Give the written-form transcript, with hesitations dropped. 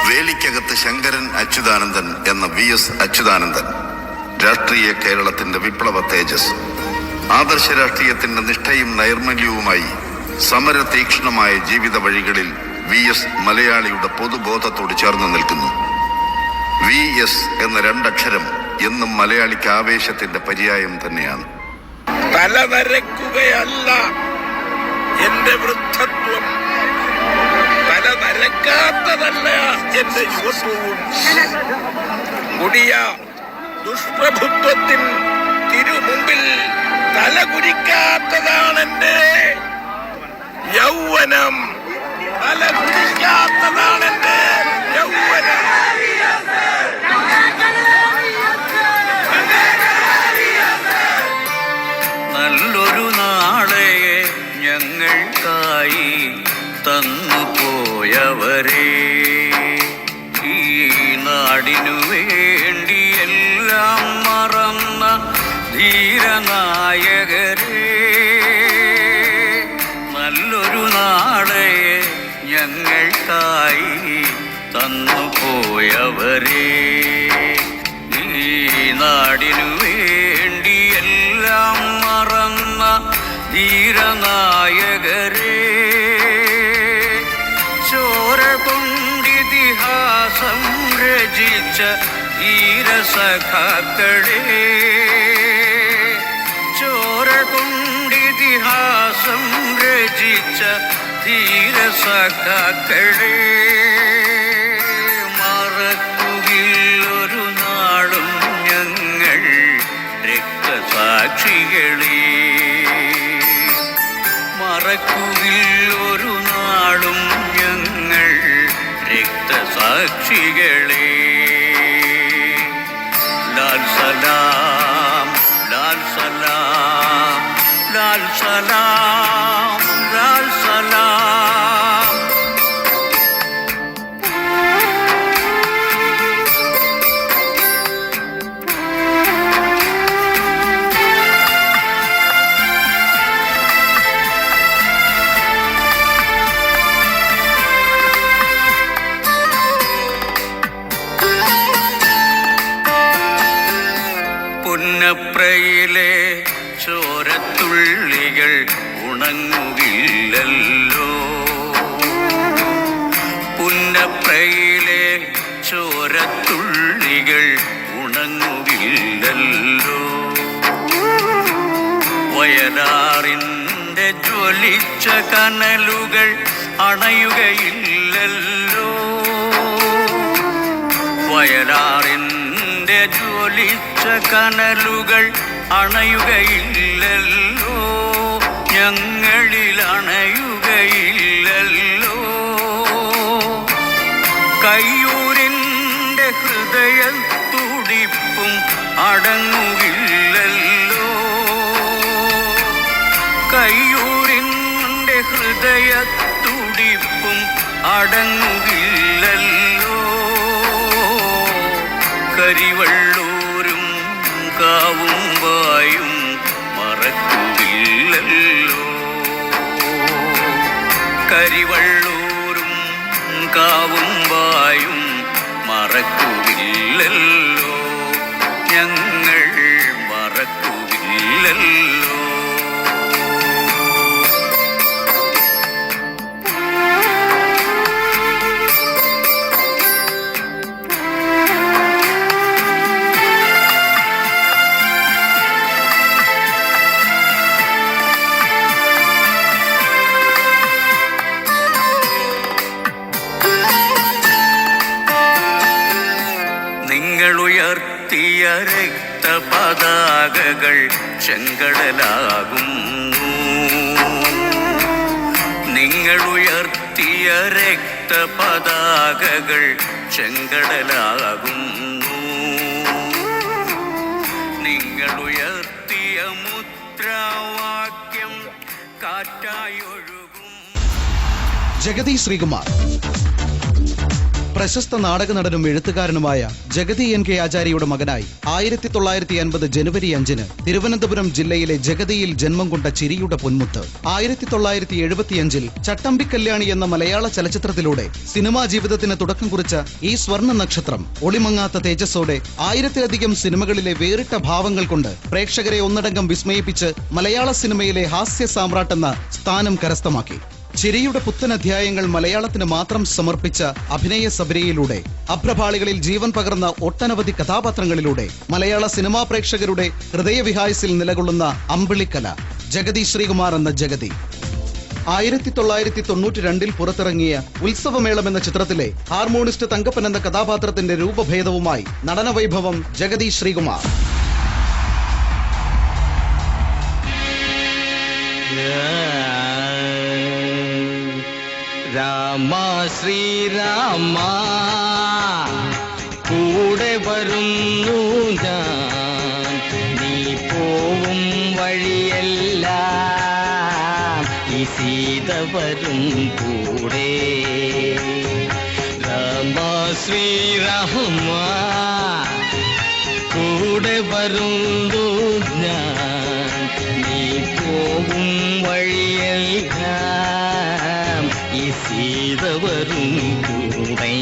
വേലിക്കകത്ത് ശങ്കരൻ അച്യുതാനന്ദൻ എന്ന VS അച്യുതാനന്ദൻ രാഷ്ട്രീയ കേരളത്തിന്റെ വിപ്ലവ തേജസ്. ആദർശ രാഷ്ട്രീയത്തിന്റെ നിഷ്ഠയും നൈർമല്യവുമായി സമര തീക്ഷ്ണമായ ജീവിത വഴികളിൽ VS മലയാളിയുടെ പൊതുബോധത്തോട് ചേർന്ന് നിൽക്കുന്നു. VS എന്ന രണ്ടക്ഷരം എന്നും മലയാളിക്ക് ആവേശത്തിന്റെ പര്യായം തന്നെയാണ്. തലനരക്കുകയല്ല എന്റെ വൃദ്ധത്വം, തലനരക്കാത്തതല്ല എന്റെ യുവത്വവും. കൊടിയ ദുഷ്പ്രഭുത്വത്തിൻ തിരുമുമ്പിൽ തലകുനിക്കാത്തതാണെന്റെ യൗവനം, തലകുനിക്കാത്തതാണെന്റെ യൗവനം. നല്ലൊരു നാളെ ഞങ്ങൾക്കായി തന്നു പോയവരെ, ഈ നാടിനു വേണ്ടി എല്ലാം മറന്ന ധീരനായകരെ. നല്ലൊരു നാളെ ഞങ്ങൾക്കായി തന്നു പോയവരെ, ഈ നാടിനു വേണ്ടി എല്ലാം മറന്ന ധീരനായകരെ. ചോര കൊണ്ടിതിഹാസം രചിച്ച ധീരസഖാക്കളെ, ചോര കൊണ്ടിതിഹാസം രചിച്ച ധീരസഖാക്കളെ. മറക്കുകയില്ലൊരു നാളും ഞങ്ങൾ രക്തസാക്ഷികളെ, മറക്കുകയില്ലൊരു നാളും ഞങ്ങൾ രക്തസാക്ഷികളെ. ലാൽ സലാം, ലാൽ സലാം, ലാൽ സലാം, ലാൽ സലാം. പുന്നപ്രയിലെ ചോരത്തുള്ളികൾ ഉണങ്ങുകില്ലല്ലോ, പുന്നപ്രയിലെ ചോരത്തുള്ളികൾ ഉണങ്ങുകില്ലല്ലോ. വയലാറിൻ്റെ ജ്വലിച്ച കനലുകൾ അണയുകയില്ലല്ലോ, വയലാറിൻ്റെ ജ്വലിച്ച കനലുകൾ അണയുകയില്ലല്ലോ, ഞങ്ങളിൽ അണയുകയില്ലല്ലോ. കയ്യൂരിൻ്റെ ഹൃദയത്തുടിപ്പും അടങ്ങുകില്ലല്ലോ, കയ്യൂരിൻ്റെ ഹൃദയത്തുടിപ്പും അടങ്ങുകില്ലല്ലോ. കരിവള്ളൂരും കാവുമ്പായും മറക്കുകില്ലല്ലോ, കരിവള്ളൂരും കാവുമ്പായും മറക്കുകില്ലല്ലോ, ഞങ്ങൾ മറക്കുകില്ലല്ലോ. നിങ്ങളുയർത്തിയ രക്തപതാകകൾ ചെങ്കടലാകുന്നു, നിങ്ങളുയർത്തിയ രക്തപതാകകൾ ചെങ്കടലാകുന്നു, നിങ്ങളുയർത്തിയ മുദ്രാവാക്യം കാറ്റായൊഴുകും. ജഗതി ശ്രീകുമാർ, പ്രശസ്ത നാടക നടനും എഴുത്തുകാരനുമായ ജഗതി എൻ കെ ആചാര്യയുടെ മകനായി 1950 ജനുവരി 5 തിരുവനന്തപുരം ജില്ലയിലെ ജഗതിയിൽ ജന്മം കൊണ്ട ചിരിയുടെ പൊന്മുത്ത് 1975 ചട്ടമ്പി കല്യാണി എന്ന മലയാള ചലച്ചിത്രത്തിലൂടെ സിനിമാ ജീവിതത്തിന് തുടക്കം കുറിച്ച ഈ സ്വർണ്ണ നക്ഷത്രം ഒളിമങ്ങാത്ത തേജസ്സോടെ 1000-ലധികം സിനിമകളിലെ വേറിട്ട ഭാവങ്ങൾ കൊണ്ട് പ്രേക്ഷകരെ ഒന്നടങ്കം വിസ്മയിപ്പിച്ച് മലയാള സിനിമയിലെ ഹാസ്യ സാമ്രാട്ടെന്ന സ്ഥാനം കരസ്ഥമാക്കി. ചിരിയുടെ പുത്തൻ അധ്യായങ്ങൾ മലയാളത്തിന് മാത്രം സമർപ്പിച്ച അഭിനയ സബരിയിലൂടെ അഭ്രപാളികളിൽ ജീവൻ പകർന്ന ഒട്ടനവധി കഥാപാത്രങ്ങളിലൂടെ മലയാള സിനിമാ പ്രേക്ഷകരുടെ ഹൃദയവിഹായസിൽ നിലകൊള്ളുന്ന അമ്പിളിക്കല ജഗതി ശ്രീകുമാർ എന്ന ജഗതി. 1992 പുറത്തിറങ്ങിയ ഉത്സവമേളം എന്ന ചിത്രത്തിലെ ഹാർമോണിസ്റ്റ് തങ്കപ്പൻ എന്ന കഥാപാത്രത്തിന്റെ രൂപഭേദവുമായി നടനവൈഭവം ജഗതി ശ്രീകുമാർ. രാമ ശ്രീരാമ കൂടെ വരുന്നു ഞാൻ, നീ പോവും വഴിയെല്ലാം ഈ സീത വരും കൂടെ. രാമ ശ്രീരാമ കൂടെ വരുന്നു ഞാൻ, നീ പോവും വഴിയെല്ലാം ഈ സീത വരും കൂടെ.